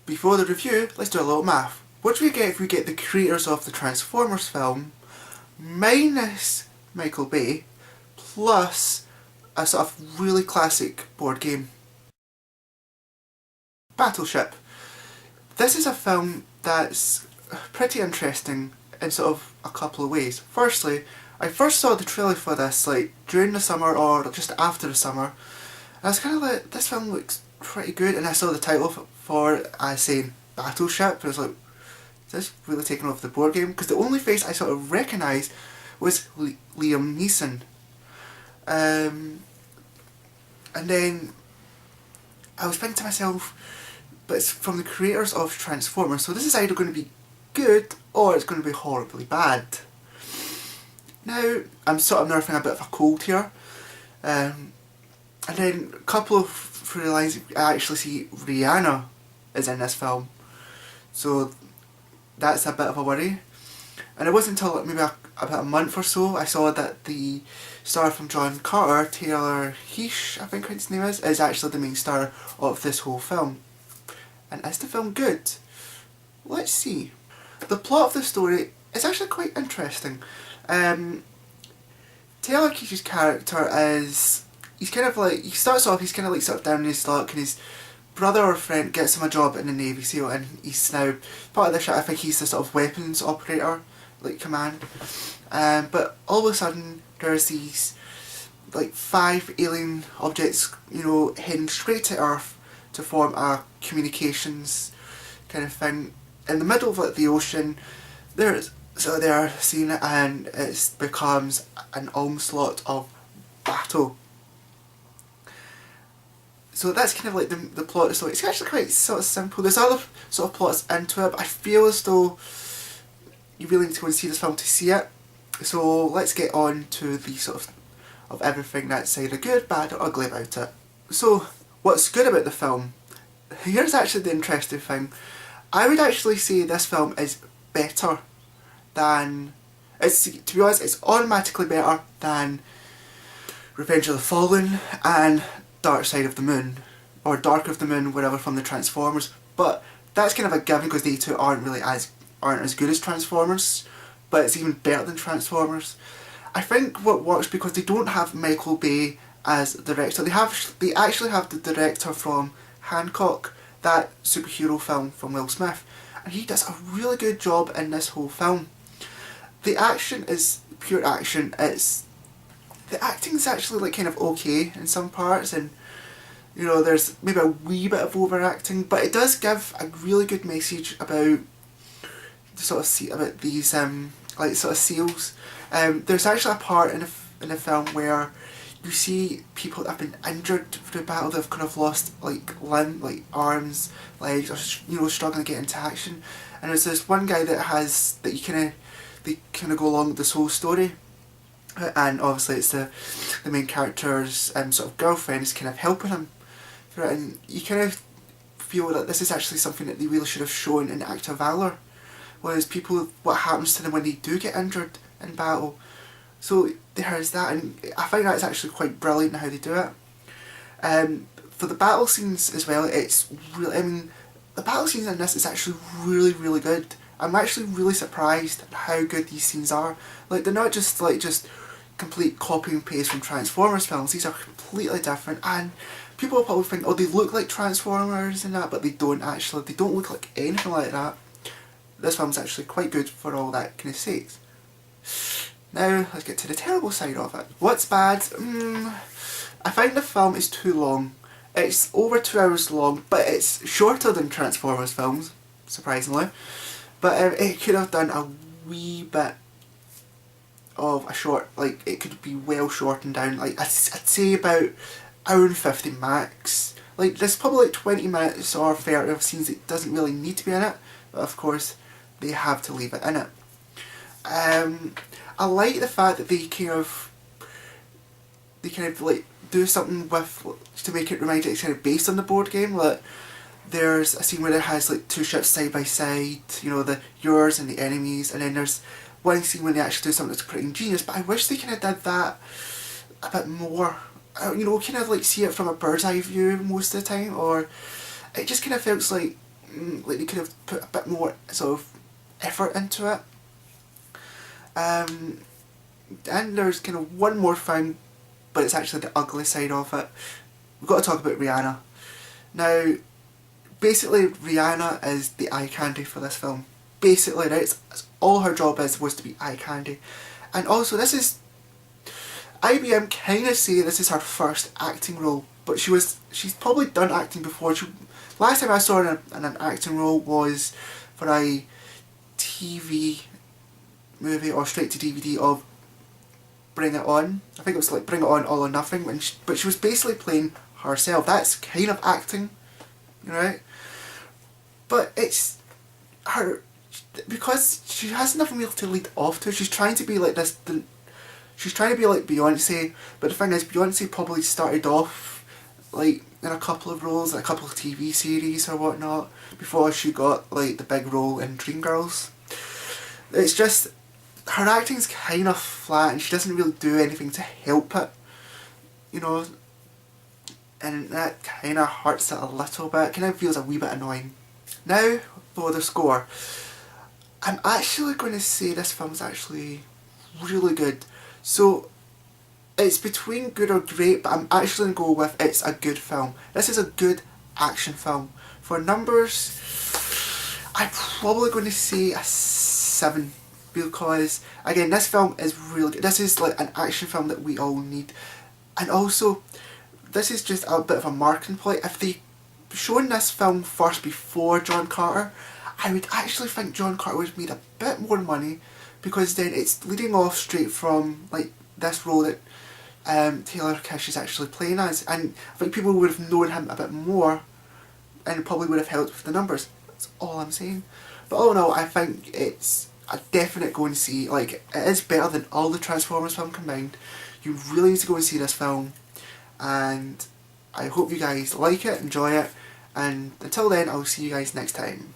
before the review, let's do a little math. What do we get if we get the creators of the Transformers film minus Michael Bay plus a sort of really classic board game? Battleship. This is a film that's pretty interesting in sort of a couple of ways. Firstly, I first saw the trailer for this like during the summer or just after the summer, and I was kind of like, this film looks pretty good, and I saw the title for it as saying Battleship, and I was like, is this really taking off the board game? Because the only face I sort of recognised was Liam Neeson. And then I was thinking to myself, but it's from the creators of Transformers, so this is either going to be good or it's going to be horribly bad. Now, I'm sort of nursing a bit of a cold here, and then a couple of lines I actually see Rihanna is in this film, so that's a bit of a worry. And it wasn't until maybe about a month or so I saw that the star from John Carter, Taylor Heesh, I think his name is actually the main star of this whole film. And is the film good? Let's see. The plot of the story is actually quite interesting. Taylor Heesh's character is, he's kind of like, he starts off, he's kind of like sort of down in his luck, and his brother or friend gets him a job in the Navy SEAL, and he's now part of the ship. I think he's the sort of weapons operator, like command. But all of a sudden there's these like 5 alien objects, you know, heading straight to Earth to form a communications kind of thing in the middle of like the ocean. So they're seen, and it becomes an onslaught of battle. So that's kind of like the plot of the story. It's actually quite sort of simple. There's other sort of plots into it, but I feel as though you really need to go and see this film to see it. So let's get on to the sort of everything that's either good, bad or ugly about it. So what's good about the film? Here's actually the interesting thing. I would actually say this film is better than, to be honest, it's automatically better than Revenge of the Fallen and Dark Side of the Moon, or Dark of the Moon, whatever, from the Transformers. But that's kind of a given because they two aren't as good as Transformers, but it's even better than Transformers. I think what works because they don't have Michael Bay as director. They actually have the director from Hancock, that superhero film from Will Smith, and he does a really good job in this whole film. The action is pure action. The acting's actually like kind of okay in some parts, and you know, there's maybe a wee bit of overacting, but it does give a really good message about about these like sort of SEALs. There's actually a part in the film where you see people that have been injured through battle, that have kind of lost like arms, legs, or you know, struggling to get into action. And there's this one guy they kind of go along with this whole story, and obviously it's the main character's sort of girlfriend is kind of helping him through it, and you kind of feel that this is actually something that they really should have shown in Act of Valor. Whereas people, what happens to them when they do get injured in battle. So there's that, and I find that it's actually quite brilliant in how they do it. For the battle scenes as well, it's really, I mean, the battle scenes in this is actually really, really good. I'm actually really surprised at how good these scenes are. Like, they're not just complete copy and paste from Transformers films. These are completely different, and people will probably think, oh, they look like Transformers and that, but they don't actually. They don't look like anything like that. This film's actually quite good for all that kind of sakes. Now, let's get to the terrible side of it. What's bad? I find the film is too long. It's over 2 hours long, but it's shorter than Transformers films, surprisingly. But it could have done a wee bit of a short, like, it could be well shortened down. Like, I'd say about hour and 50 max. Like, there's probably like 20 minutes or 30 of scenes that doesn't really need to be in it, but of course, they have to leave it in it. I like the fact that they kind of like do something with to make it remind it's kind of based on the board game. Like, there's a scene where it has like 2 ships side by side, you know, the yours and the enemies, and then there's one scene where they actually do something that's pretty ingenious. But I wish they kind of did that a bit more. You know, kind of like see it from a bird's eye view most of the time, or it just kind of feels like like they could have put a bit more sort of effort into it. And there's kind of one more thing, but it's actually the ugly side of it. We've got to talk about Rihanna. Now, basically Rihanna is the eye candy for this film. Basically, right, it's all her job was to be eye candy. And also this is, IBM kind of say this is her first acting role, but she's probably done acting before. Last time I saw her in an acting role was for a TV movie or straight to DVD of Bring It On. I think it was like Bring It On All or Nothing, but she was basically playing herself. That's kind of acting, right? But it's her, because she has nothing really to lead off to. She's trying to be like this. She's trying to be like Beyonce, but the thing is, Beyonce probably started off like in a couple of roles, like a couple of TV series or whatnot, before she got like the big role in Dreamgirls. It's just, her acting's kind of flat and she doesn't really do anything to help it, you know, and that kind of hurts it a little bit. It kind of feels a wee bit annoying. Now for the score. I'm actually going to say this film's actually really good. So it's between good or great, but I'm actually going to go with it's a good film. This is a good action film. For numbers, I'm probably going to say a 7, because again, this film is really good. This is like an action film that we all need. And also, this is just a bit of a marketing play. If they shown this film first before John Carter, I would actually think John Carter would have made a bit more money, because then it's leading off straight from like this role that Taylor Kish is actually playing as, and I think people would have known him a bit more and it probably would have helped with the numbers. That's all I'm saying. But all in all, I think it's a definite go and see. Like, it is better than all the Transformers film combined. You really need to go and see this film, and I hope you guys like it, enjoy it, and until then, I'll see you guys next time.